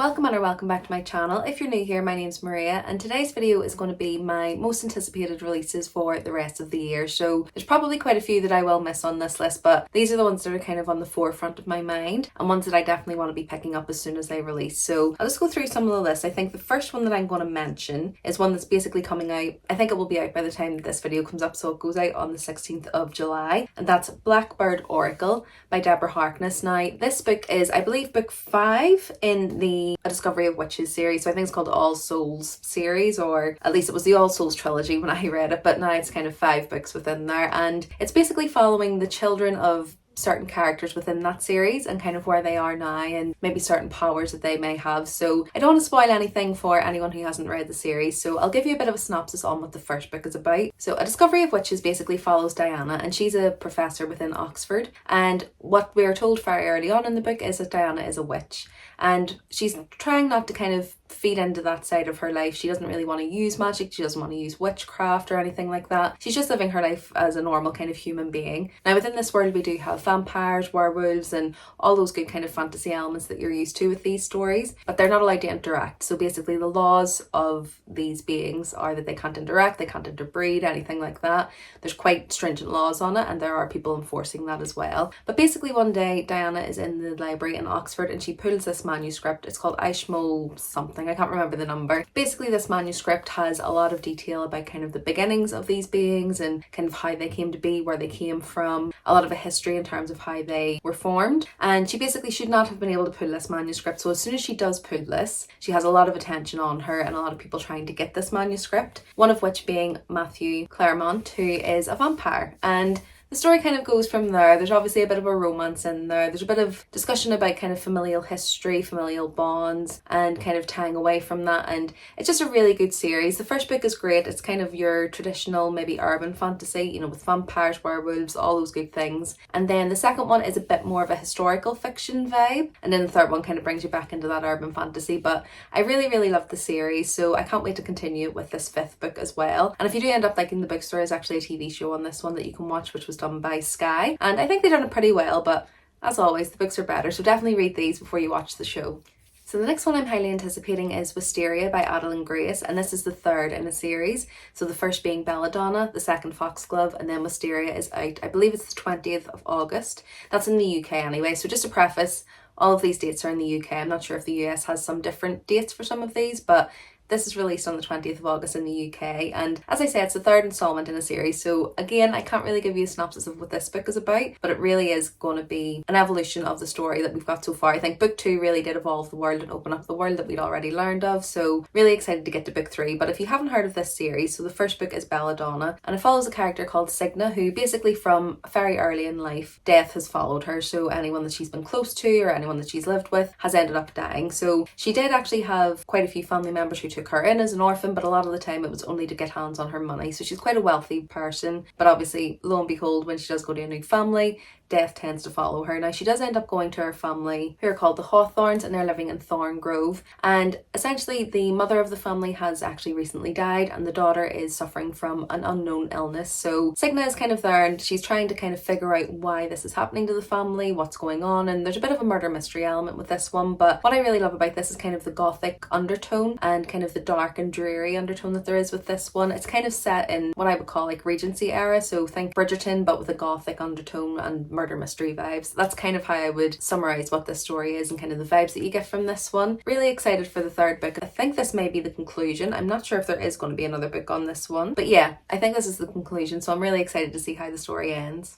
welcome or welcome back to my channel. If you're new here, my name's Maria and today's video is going to be my most anticipated releases for the rest of the year. So there's probably quite a few that I will miss on this list, but these are the ones that are kind of on the forefront of my mind and ones that I definitely want to be picking up as soon as they release. So I'll just go through some of the list. I think the first one that I'm going to mention is one that's basically coming out. I think it will be out by the time this video comes up, so it goes out on the 16th of July, and that's Blackbird Oracle by Deborah Harkness. Now this book is, I believe, book 5 in the A Discovery of Witches series. So I think it's called All Souls series, or at least it was the All Souls trilogy when I read it, but now it's kind of 5 books within there, and it's basically following the children of certain characters within that series and kind of where they are now and maybe certain powers that they may have. So I don't want to spoil anything for anyone who hasn't read the series, so I'll give you a bit of a synopsis on what the first book is about. So A Discovery of Witches basically follows Diana, and she's a professor within Oxford, and what we are told very early on in the book is that Diana is a witch, and she's trying not to kind of feed into that side of her life. She doesn't really want to use magic, she doesn't want to use witchcraft or anything like that. She's just living her life as a normal kind of human being. Now within this world we do have vampires, werewolves and all those good kind of fantasy elements that you're used to with these stories, but they're not allowed to interact. So basically the laws of these beings are that they can't interact, they can't interbreed, anything like that. There's quite stringent laws on it and there are people enforcing that as well. But basically one day Diana is in the library in Oxford and she pulls this manuscript. It's called Ishmo something, I can't remember the number. Basically this manuscript has a lot of detail about kind of the beginnings of these beings and kind of how they came to be, where they came from, a lot of a history in terms of how they were formed. And she basically should not have been able to pull this manuscript, so as soon as she does pull this, she has a lot of attention on her and a lot of people trying to get this manuscript, one of which being Matthew Claremont, who is a vampire. And the story kind of goes from there. There's obviously a bit of a romance in there. There's a bit of discussion about kind of familial history, familial bonds, and kind of tying away from that. And it's just a really good series. The first book is great. It's kind of your traditional, maybe urban fantasy, you know, with vampires, werewolves, all those good things. And then the second one is a bit more of a historical fiction vibe. And then the third one kind of brings you back into that urban fantasy. But I really, really love the series. So I can't wait to continue with this 5th book as well. And if you do end up liking the book, there is actually a TV show on this one that you can watch, which was done by Sky, and I think they've done it pretty well, but as always the books are better, so definitely read these before you watch the show. So the next one I'm highly anticipating is Wisteria by Adeline Grace, and this is the 3rd in a series. So the first being Belladonna, the second Foxglove, and then Wisteria is out, I believe it's the 20th of August. That's in the UK anyway, so just to preface, all of these dates are in the UK. I'm not sure if the US has some different dates for some of these, but this is released on the 20th of August in the UK, and as I said, it's the 3rd installment in a series. So again, I can't really give you a synopsis of what this book is about, but it really is going to be an evolution of the story that we've got so far. I think book 2 really did evolve the world and open up the world that we'd already learned of, so really excited to get to book 3. But if you haven't heard of this series, so the first book is Belladonna, and it follows a character called Signa, who basically from very early in life, death has followed her. So anyone that she's been close to or anyone that she's lived with has ended up dying. So she did actually have quite a few family members who took her in as an orphan, but a lot of the time it was only to get hands on her money. So she's quite a wealthy person, but obviously lo and behold, when she does go to a new family, death tends to follow her. Now she does end up going to her family who are called the Hawthorns, and they're living in Thorn Grove, and essentially the mother of the family has actually recently died and the daughter is suffering from an unknown illness. So Signa is kind of there and she's trying to kind of figure out why this is happening to the family, what's going on, and there's a bit of a murder mystery element with this one. But what I really love about this is kind of the gothic undertone and kind of the dark and dreary undertone that there is with this one. It's kind of set in what I would call like Regency era, so think Bridgerton but with a gothic undertone and murder mystery vibes. That's kind of how I would summarize what this story is and kind of the vibes that you get from this one. Really excited for the 3rd book. I think this may be the conclusion. I'm not sure if there is going to be another book on this one, but yeah, I think this is the conclusion, so I'm really excited to see how the story ends.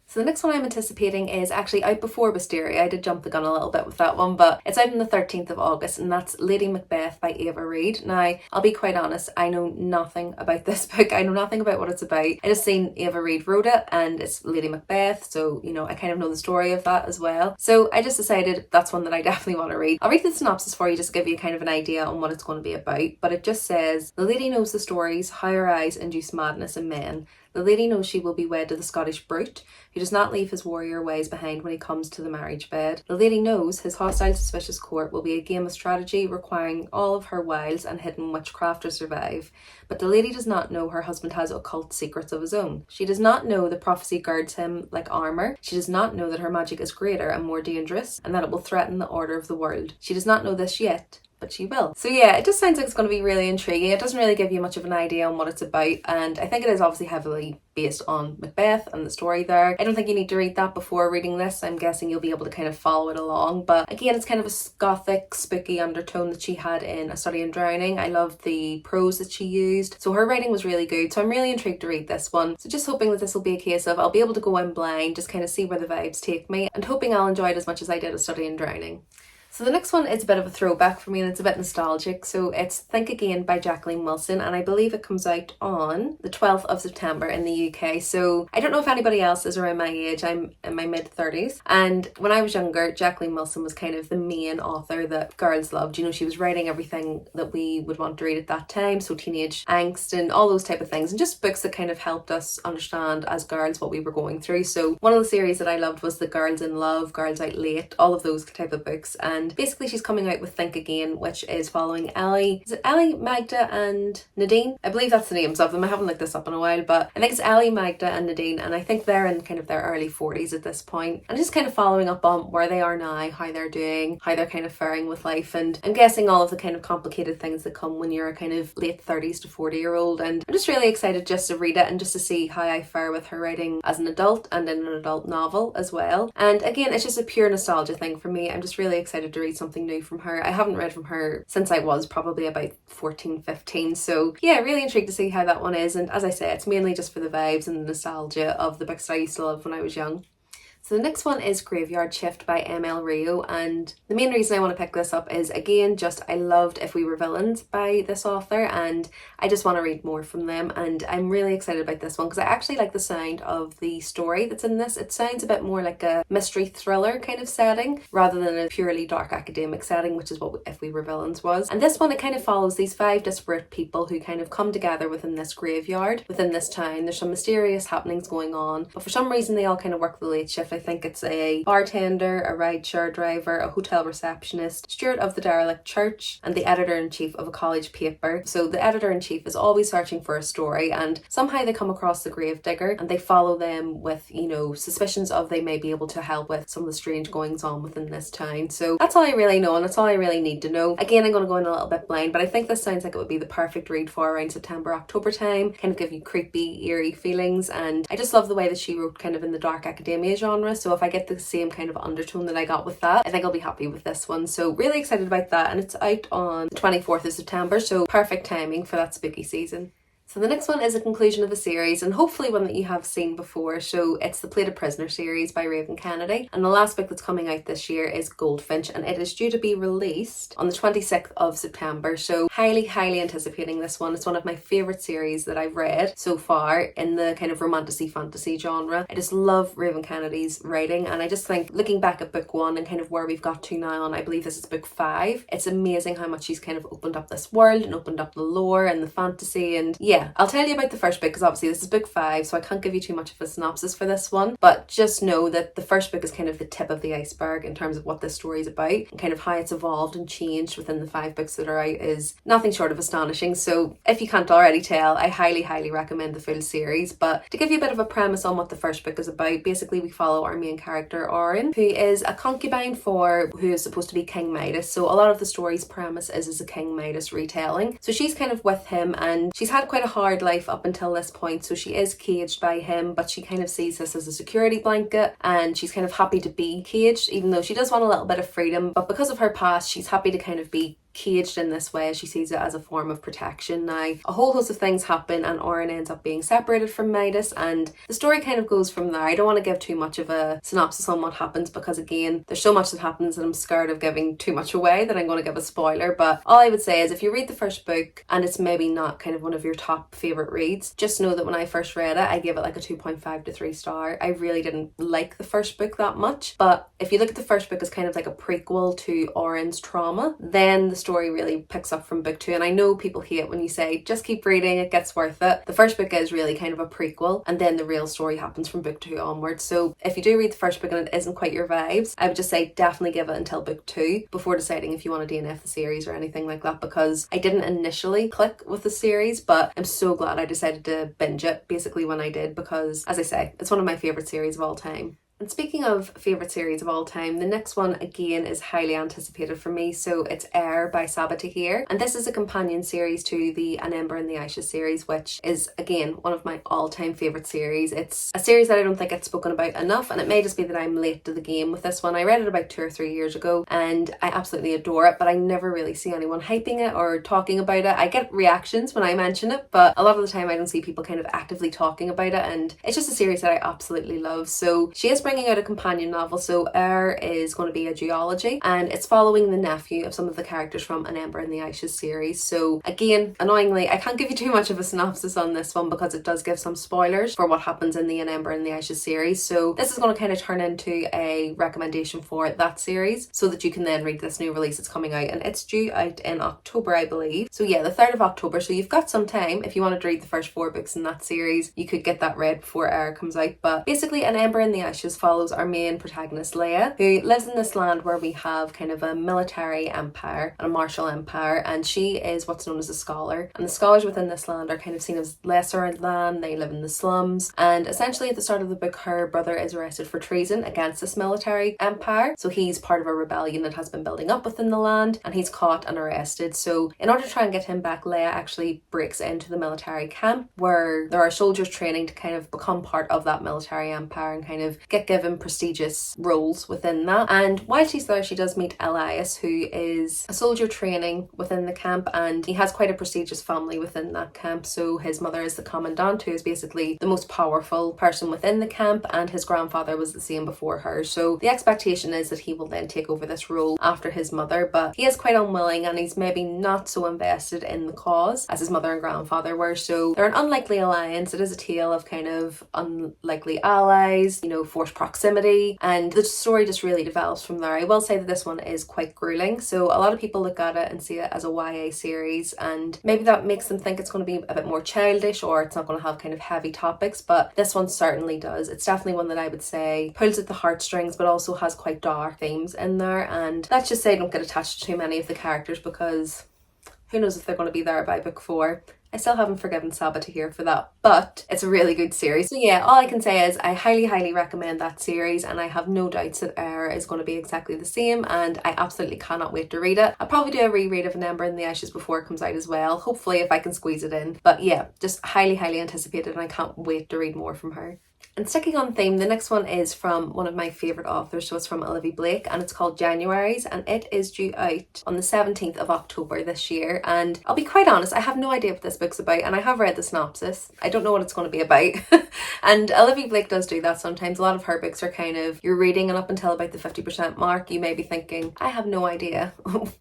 So the next one I'm anticipating is actually out before Wisteria. I did jump the gun a little bit with that one, but it's out on the 13th of August, and that's Lady Macbeth by Ava Reid. Now, I'll be quite honest, I know nothing about this book. I know nothing about what it's about. I just seen Ava Reid wrote it, and it's Lady Macbeth, so, you know, I kind of know the story of that as well. So I just decided that's one that I definitely want to read. I'll read the synopsis for you just to give you kind of an idea on what it's going to be about, but it just says, the lady knows the stories, how her eyes induce madness in men. The lady knows she will be wed to the Scottish brute, who does not leave his warrior ways behind when he comes to the marriage bed. The lady knows his hostile, suspicious court will be a game of strategy requiring all of her wiles and hidden witchcraft to survive. But the lady does not know her husband has occult secrets of his own. She does not know that prophecy guards him like armor. She does not know that her magic is greater and more dangerous, and that it will threaten the order of the world. She does not know this yet, but she will. So yeah, it just sounds like it's going to be really intriguing. It doesn't really give you much of an idea on what it's about, and I think it is obviously heavily based on Macbeth and the story there. I don't think you need to read that before reading this. I'm guessing you'll be able to kind of follow it along, but again, it's kind of a gothic, spooky undertone that she had in A Study in Drowning. I loved the prose that she used, so her writing was really good, so I'm really intrigued to read this one. So just hoping that this will be a case of I'll be able to go in blind, just kind of see where the vibes take me, and hoping I'll enjoy it as much as I did A Study in Drowning. So the next one is a bit of a throwback for me, and it's a bit nostalgic. So it's Think Again by Jacqueline Wilson, and I believe it comes out on the 12th of September in the UK. So I don't know if anybody else is around my age. I'm in my mid-30s, and when I was younger, Jacqueline Wilson was kind of the main author that girls loved. You know, she was writing everything that we would want to read at that time, so teenage angst and all those type of things, and just books that kind of helped us understand as girls what we were going through. So one of the series that I loved was the Girls in Love, Girls Out Late, all of those type of books. And basically she's coming out with Think Again, which is following Ellie. Is it Ellie, Magda and Nadine? I believe that's the names of them. I haven't looked this up in a while, but I think it's Ellie, Magda and Nadine, and I think they're in kind of their early 40s at this point. And just kind of following up on where they are now, how they're doing, how they're kind of faring with life, and I'm guessing all of the kind of complicated things that come when you're a kind of late 30s to 40-year-old. And I'm just really excited just to read it and just to see how I fare with her writing as an adult and in an adult novel as well. And again, it's just a pure nostalgia thing for me. I'm just really excited to read something new from her. I haven't read from her since I was probably about 14, 15. So yeah, really intrigued to see how that one is. And as I say, it's mainly just for the vibes and the nostalgia of the books that I used to love when I was young. So the next one is Graveyard Shift by M.L. Rio, and the main reason I want to pick this up is, again, just I loved If We Were Villains by this author, and I just want to read more from them, and I'm really excited about this one because I actually like the sound of the story that's in this. It sounds a bit more like a mystery thriller kind of setting rather than a purely dark academic setting, which is what If We Were Villains was. And this one, it kind of follows these 5 disparate people who kind of come together within this graveyard, within this town. There's some mysterious happenings going on, but for some reason they all kind of work the late shift. I think it's a bartender, a rideshare driver, a hotel receptionist, steward of the derelict church, and the editor-in-chief of a college paper. So the editor-in-chief is always searching for a story, and somehow they come across the gravedigger and they follow them with, you know, suspicions of they may be able to help with some of the strange goings on within this town. So that's all I really know, and that's all I really need to know. Again, I'm going to go in a little bit blind, but I think this sounds like it would be the perfect read for around September, October time. Kind of give you creepy, eerie feelings, and I just love the way that she wrote kind of in the dark academia genre. So if I get the same kind of undertone that I got with that, I think I'll be happy with this one. So really excited about that, and it's out on the 24th of September, so perfect timing for that spooky season. So the next one is a conclusion of a series, and hopefully one that you have seen before. So it's the Plated Prisoner series by Raven Kennedy, and the last book that's coming out this year is Goldfinch, and it is due to be released on the 26th of September. So highly anticipating this one. It's one of my favourite series that I've read so far in the kind of romantasy fantasy genre. I just love Raven Kennedy's writing, and I just think, looking back at book 1 and kind of where we've got to now on, I believe this is book 5, it's amazing how much she's kind of opened up this world and opened up the lore and the fantasy. And yeah, I'll tell you about the first book because obviously this is book 5, so I can't give you too much of a synopsis for this one, but just know that the first book is kind of the tip of the iceberg in terms of what this story is about, and kind of how it's evolved and changed within the 5 books that are out is nothing short of astonishing. So if you can't already tell, I highly recommend the full series. But to give you a bit of a premise on what the first book is about, basically we follow our main character Oren, who is a concubine for who is supposed to be King Midas. So a lot of the story's premise is a King Midas retelling. So she's kind of with him, and she's had quite a hard life up until this point, so she is caged by him, but she kind of sees this as a security blanket, and she's kind of happy to be caged, even though she does want a little bit of freedom. But because of her past, she's happy to kind of be caged in this way. She sees it as a form of protection. Now a whole host of things happen, and Oren ends up being separated from Midas, and the story kind of goes from there. I don't want to give too much of a synopsis on what happens because again, there's so much that happens that I'm scared of giving too much away that I'm going to give a spoiler. But all I would say is if you read the first book and it's maybe not kind of one of your top favourite reads, just know that when I first read it, I gave it like a 2.5 to 3 star. I really didn't like the first book that much, but if you look at the first book as kind of like a prequel to Oren's trauma, then the story really picks up from book 2, and I know people hate when you say just keep reading, it gets worth it. The first book is really kind of a prequel, and then the real story happens from book 2 onwards. So if you do read the first book and it isn't quite your vibes, I would just say definitely give it until book 2 before deciding if you want to DNF the series or anything like that, because I didn't initially click with the series, but I'm so glad I decided to binge it basically when I did, because as I say, it's one of my favourite series of all time. And speaking of favourite series of all time, the next one again is highly anticipated for me. So it's Air by Sabaa Tahir, and this is a companion series to the An Ember in the Ashes series, which is again one of my all-time favourite series. It's a series that I don't think gets spoken about enough, and it may just be that I'm late to the game with this one. I read it about 2 or 3 years ago and I absolutely adore it, but I never really see anyone hyping it or talking about it. I get reactions when I mention it, but a lot of the time I don't see people kind of actively talking about it, and it's just a series that I absolutely love. So she is bringing out a companion novel. So Air is going to be a duology, and it's following the nephew of some of the characters from An Ember in the Ashes series. So again, annoyingly, I can't give you too much of a synopsis on this one because it does give some spoilers for what happens in the An Ember in the Ashes series. So this is going to kind of turn into a recommendation for that series so that you can then read this new release that's coming out, and it's due out in October, I believe. So yeah, the 3rd of October. So you've got some time. If you wanted to read the first 4 books in that series, you could get that read before Air comes out. But basically, An Ember in the Ashes follows our main protagonist Leia, who lives in this land where we have kind of a military empire and a martial empire, and she is what's known as a scholar, and the scholars within this land are kind of seen as lesser than. They live in the slums, and essentially at the start of the book her brother is arrested for treason against this military empire. So he's part of a rebellion that has been building up within the land, and he's caught and arrested. So in order to try and get him back, Leia actually breaks into the military camp where there are soldiers training to kind of become part of that military empire and kind of get given prestigious roles within that. And while she's there, she does meet Elias, who is a soldier training within the camp, and he has quite a prestigious family within that camp. So his mother is the commandant, who is basically the most powerful person within the camp, and his grandfather was the same before her. So the expectation is that he will then take over this role after his mother, but he is quite unwilling, and he's maybe not so invested in the cause as his mother and grandfather were. So they're an unlikely alliance. It is a tale of kind of unlikely allies, you know, forced proximity, and the story just really develops from there. I will say that this one is quite grueling, so a lot of people look at it and see it as a YA series, and maybe that makes them think it's going to be a bit more childish or it's not going to have kind of heavy topics, but this one certainly does. It's definitely one that I would say pulls at the heartstrings but also has quite dark themes in there, and let's just say don't get attached to too many of the characters because who knows if they're going to be there by book 4. I still haven't forgiven Sabaa Tahir for that, but it's a really good series. So yeah, all I can say is I highly recommend that series, and I have no doubts that Air is going to be exactly the same, and I absolutely cannot wait to read it. I'll probably do a reread of An Ember in the Ashes before it comes out as well, hopefully if I can squeeze it in. But yeah, just highly anticipated, and I can't wait to read more from her. And sticking on theme, the next one is from one of my favourite authors, so it's from Olivia Blake, and it's called Januaries, and it is due out on the 17th of October this year. And I'll be quite honest, I have no idea what this book's about, and I have read the synopsis. I don't know what it's going to be about. And Olivia Blake does do that sometimes. A lot of her books are kind of, you're reading and up until about the 50% mark, you may be thinking, I have no idea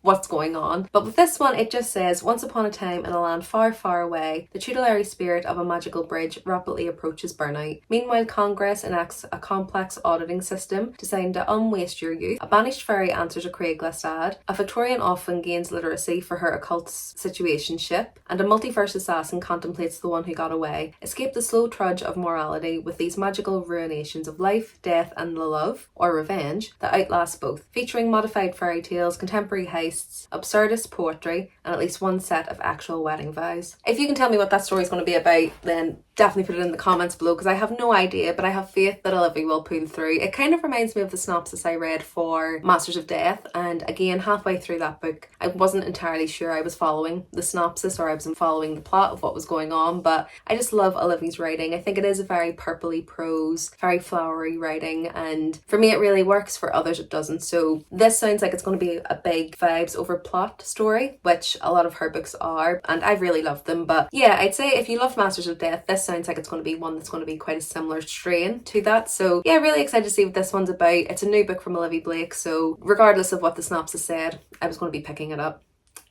what's going on. But with this one, it just says, once upon a time in a land far away, the tutelary spirit of a magical bridge rapidly approaches burnout. Meanwhile, Congress enacts a complex auditing system designed to unwaste your youth. A banished fairy answers a Craig ad. A Victorian orphan gains literacy for her occult situationship, and a multiverse assassin contemplates the one who got away. Escape the slow trudge of morality with these magical ruinations of life, death, and the love, or revenge, that outlast both. Featuring modified fairy tales, contemporary heists, absurdist poetry, and at least one set of actual wedding vows. If you can tell me what that story is going to be about, then definitely put it in the comments below, because I have no idea, but I have faith that Olivia will pull through. It kind of reminds me of the synopsis I read for Masters of Death, and again, halfway through that book, I wasn't entirely sure I was following the synopsis or I was following the plot of what was going on, but I just love Olivia's writing. I think it is a very purpley prose, very flowery writing, and for me it really works, for others it doesn't. So this sounds like it's going to be a big vibes over plot story, which a lot of her books are, and I really love them. But yeah, I'd say if you love Masters of Death, this sounds like it's going to be one that's going to be quite a similar strain to that. So yeah, really excited to see what this one's about. It's a new book from Olivia Blake, so regardless of what the synopsis said, I was going to be picking it up.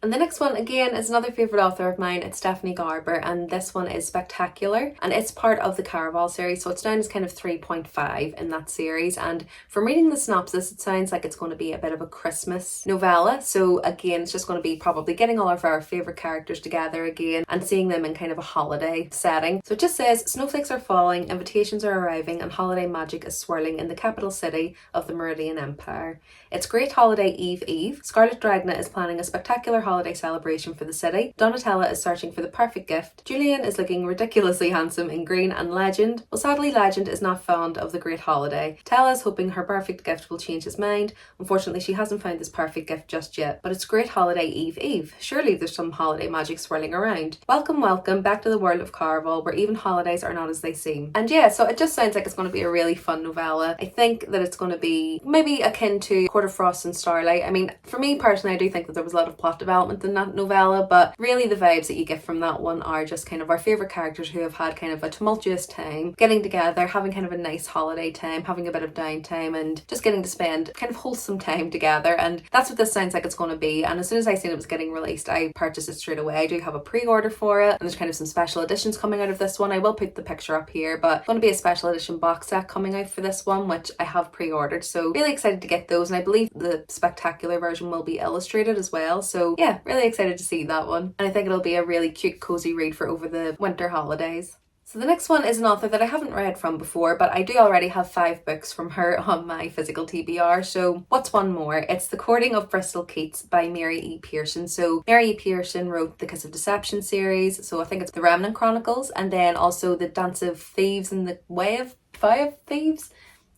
And the next one, again, is another favourite author of mine. It's Stephanie Garber, and this one is Spectacular, and it's part of the Caraval series, so it's down as kind of 3.5 in that series. And from reading the synopsis, it sounds like it's going to be a bit of a Christmas novella. So again, it's just going to be probably getting all of our favourite characters together again and seeing them in kind of a holiday setting. So it just says, snowflakes are falling, invitations are arriving, and holiday magic is swirling in the capital city of the Meridian Empire. It's Great Holiday Eve. Scarlet Dragna is planning a spectacular holiday celebration for the city. Donatella is searching for the perfect gift. Julian is looking ridiculously handsome in green, and Legend, well, sadly Legend is not fond of the great holiday. Tella is hoping her perfect gift will change his mind. Unfortunately, she hasn't found this perfect gift just yet, but it's Great Holiday Eve. Surely there's some holiday magic swirling around. Welcome back to the world of Caraval, where even holidays are not as they seem. And yeah, so it just sounds like it's going to be a really fun novella. I think that it's going to be maybe akin to Court of Frost and Starlight. I mean, for me personally, I do think that there was a lot of plot development in that novella, but really the vibes that you get from that one are just kind of our favourite characters who have had kind of a tumultuous time, getting together, having kind of a nice holiday time, having a bit of downtime, and just getting to spend kind of wholesome time together. And that's what this sounds like it's going to be. And as soon as I seen it was getting released, I purchased it straight away. I do have a pre-order for it, and there's kind of some special editions coming out of this one. I will put the picture up here, but it's going to be a special edition box set coming out for this one, which I have pre-ordered, so really excited to get those. And I believe the Spectacular version will be illustrated as well, so yeah, really excited to see that one, and I think it'll be a really cute cozy read for over the winter holidays. So the next one is an author that I haven't read from before, but I do already have 5 books from her on my physical TBR, so what's one more? It's The Courting of Bristol Keats by Mary E. Pearson. So Mary E. Pearson wrote the Kiss of Deception series, so I think it's the Remnant Chronicles, and then also the Dance of Thieves and the Way of Five Thieves?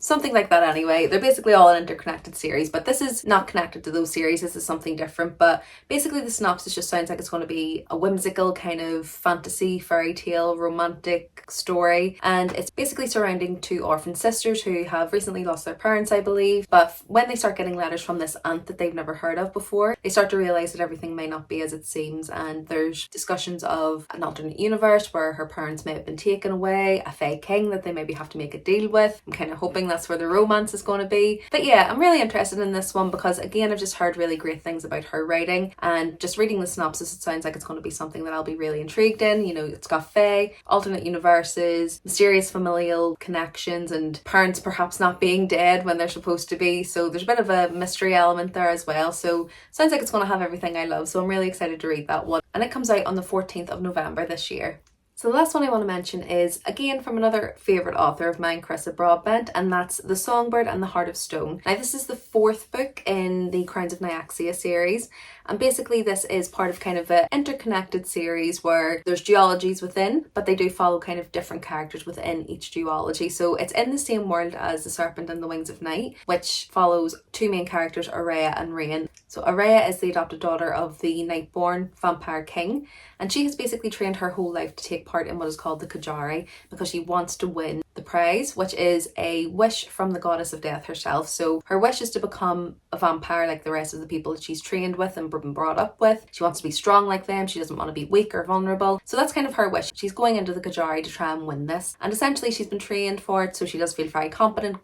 Something like that anyway. They're basically all an interconnected series, but this is not connected to those series. This is something different, but basically the synopsis just sounds like it's going to be a whimsical kind of fantasy, fairy tale, romantic story, and it's basically surrounding 2 orphan sisters who have recently lost their parents, I believe, but when they start getting letters from this aunt that they've never heard of before, they start to realise that everything may not be as it seems, and there's discussions of an alternate universe where her parents may have been taken away, a fey king that they maybe have to make a deal with. I'm kind of hoping that's where the romance is going to be. But yeah, I'm really interested in this one because again, I've just heard really great things about her writing, and just reading the synopsis, it sounds like it's going to be something that I'll be really intrigued in. You know, it's got fae, alternate universes, mysterious familial connections, and parents perhaps not being dead when they're supposed to be. So there's a bit of a mystery element there as well. So sounds like it's going to have everything I love. So I'm really excited to read that one. And it comes out on the 14th of November this year. So the last one I want to mention is, again, from another favourite author of mine, Carissa Broadbent, and that's The Songbird and the Heart of Stone. Now, this is the 4th book in the Crowns of Nyaxia series, and basically this is part of kind of an interconnected series where there's duologies within, but they do follow kind of different characters within each duology. So it's in the same world as The Serpent and the Wings of Night, which follows 2 main characters, Araya and Rain. So Araya is the adopted daughter of the Nightborn vampire king, and she has basically trained her whole life to take part in what is called the Kajari because she wants to win the prize, which is a wish from the goddess of death herself. So her wish is to become a vampire like the rest of the people that she's trained with and been brought up with. She wants to be strong like them. She doesn't want to be weak or vulnerable. So that's kind of her wish. She's going into the Kajari to try and win this. And essentially she's been trained for it, so she does feel very confident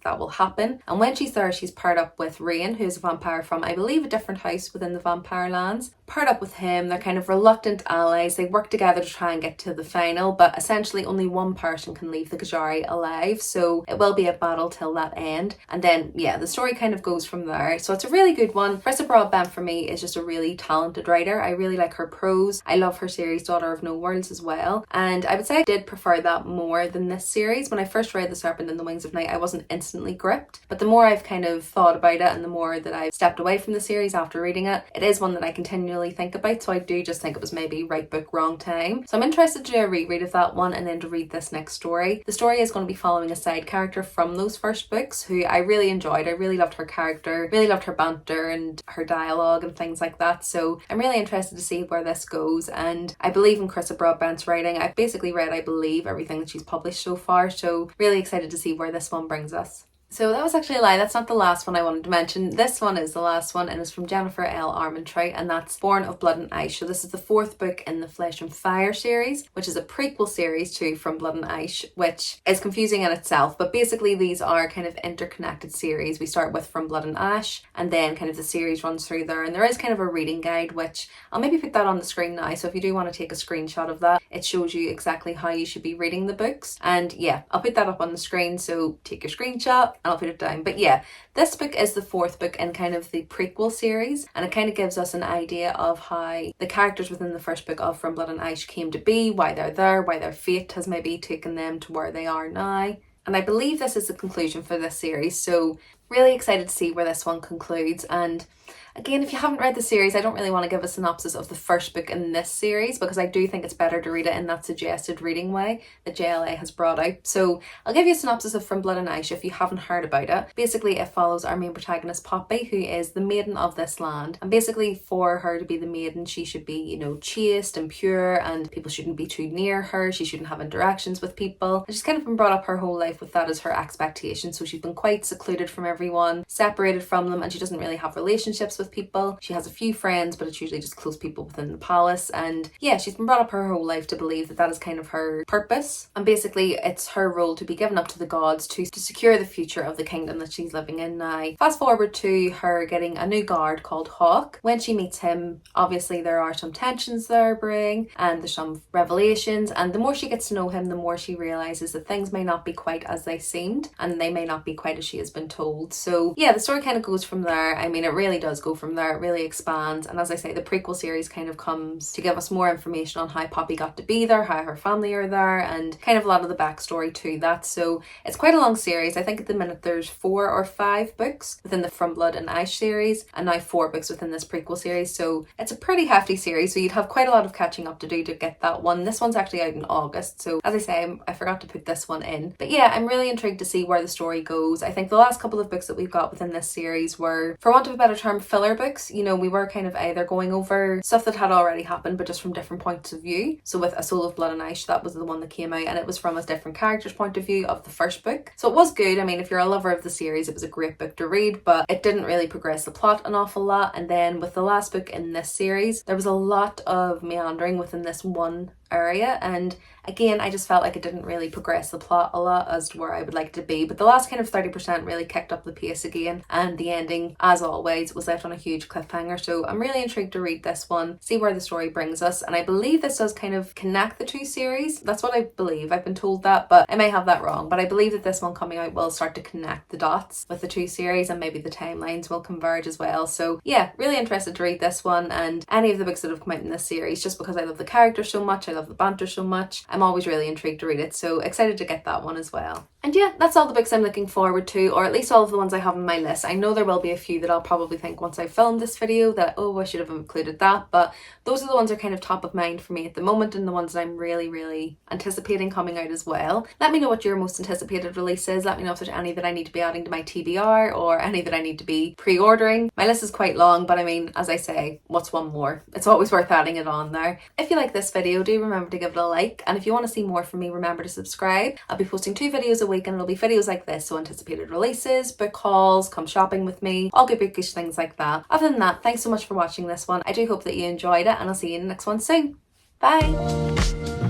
that will happen. And when she's there, she's paired up with Rain, who's a vampire from, I believe, a different house within the vampire lands. Paired up with him, they're kind of reluctant allies. They work together to try and get to the final, but essentially only one person can leave the Kajari alive, so it will be a battle till that end. And then, yeah, the story kind of goes from there. So it's a really good one. Carissa Broadbent for me is just a really talented writer. I really like her prose. I love her series Daughter of No Worlds as well. And I would say I did prefer that more than this series. When I first read The Serpent and the Wings of Night, I wasn't instantly gripped. But the more I've kind of thought about it and the more that I've stepped away from the series after reading it, it is one that I continually think about. So I do just think it was maybe right book, wrong time. So I'm interested to do a reread of that one and then to read this next story. The story is going to be following a side character from those first books who I really enjoyed. I really loved her character, really loved her banter and her dialogue and things like that. So I'm really interested to see where this goes, and I believe in Carissa Broadbent's writing. I've basically read, I believe, everything that she's published so far, so really excited to see where this one brings us. So that was actually a lie, that's not the last one I wanted to mention. This one is the last one and it's from Jennifer L. Armentrout, and that's Born of Blood and Ice. So this is the 4th book in the Flesh and Fire series, which is a prequel series to From Blood and Ice, which is confusing in itself, but basically these are kind of interconnected series. We start with From Blood and Ash and then kind of the series runs through there, and there is kind of a reading guide, which I'll maybe put that on the screen now, so if you do want to take a screenshot of that, it shows you exactly how you should be reading the books. And yeah, I'll put that up on the screen, so take your screenshot and I'll put it down. But yeah, this book is the 4th book in kind of the prequel series, and it kind of gives us an idea of how the characters within the first book of From Blood and Ice came to be, why they're there, why their fate has maybe taken them to where they are now. And I believe this is the conclusion for this series, so really excited to see where this one concludes. And again, if you haven't read the series, I don't really want to give a synopsis of the first book in this series because I do think it's better to read it in that suggested reading way that JLA has brought out. So I'll give you a synopsis of From Blood and Ice if you haven't heard about it. Basically, it follows our main protagonist Poppy, who is the maiden of this land. And basically for her to be the maiden, she should be, you know, chaste and pure, and people shouldn't be too near her. She shouldn't have interactions with people. And she's kind of been brought up her whole life with that as her expectation. So she's been quite secluded from everyone, separated from them, and she doesn't really have relationships with people. She has a few friends, but it's usually just close people within the palace. And yeah, she's been brought up her whole life to believe that that is kind of her purpose. And basically it's her role to be given up to the gods to secure the future of the kingdom that she's living in now. Fast forward to her getting a new guard called Hawk. When she meets him, obviously there are some tensions there brewing and there's some revelations, and the more she gets to know him, the more she realizes that things may not be quite as they seemed and they may not be quite as she has been told. So yeah, the story kind of goes from there. I mean, it really does go from there. It really expands, and as I say, the prequel series kind of comes to give us more information on how Poppy got to be there, how her family are there, and kind of a lot of the backstory to that. So it's quite a long series. I think at the minute there's 4 or 5 books within the From Blood and Ice series, and now 4 books within this prequel series, so it's a pretty hefty series, so you'd have quite a lot of catching up to do to get that one. This one's actually out in August, so as I say, I forgot to put this one in. But yeah, I'm really intrigued to see where the story goes. I think the last couple of books that we've got within this series were, for want of a better term, filler books. You know, we were kind of either going over stuff that had already happened but just from different points of view. So with A Soul of Blood and Ice, that was the one that came out, and it was from a different character's point of view of the first book. So it was good. I mean, if you're a lover of the series, it was a great book to read, but it didn't really progress the plot an awful lot. And then with the last book in this series, there was a lot of meandering within this one area, and again, I just felt like it didn't really progress the plot a lot as to where I would like it to be. But the last kind of 30% really kicked up the pace again, and the ending, as always, was left on a huge cliffhanger. So I'm really intrigued to read this one, see where the story brings us, and I believe this does kind of connect the 2 series. That's what I believe. I've been told that, but I may have that wrong. But I believe that this one coming out will start to connect the dots with the 2 series, and maybe the timelines will converge as well. So yeah, really interested to read this one and any of the books that have come out in this series, just because I love the characters so much, I love the banter so much. I'm always really intrigued to read it, so excited to get that one as well. And yeah, that's all the books I'm looking forward to, or at least all of the ones I have on my list. I know there will be a few that I'll probably think once I've filmed this video that, oh, I should have included that, but those are the ones that are kind of top of mind for me at the moment, and the ones that I'm really anticipating coming out as well. Let me know what your most anticipated release is. Let me know if there's any that I need to be adding to my TBR or any that I need to be pre-ordering. My list is quite long, but I mean, as I say, what's one more? It's always worth adding it on there. If you like this video, do remember to give it a like, and if you want to see more from me, remember to subscribe. I'll be posting 2 videos a week, and it'll be videos like this, so anticipated releases, book hauls, come shopping with me, all good bookish things like that. Other than that, thanks so much for watching this one. I do hope that you enjoyed it, and I'll see you in the next one soon. Bye!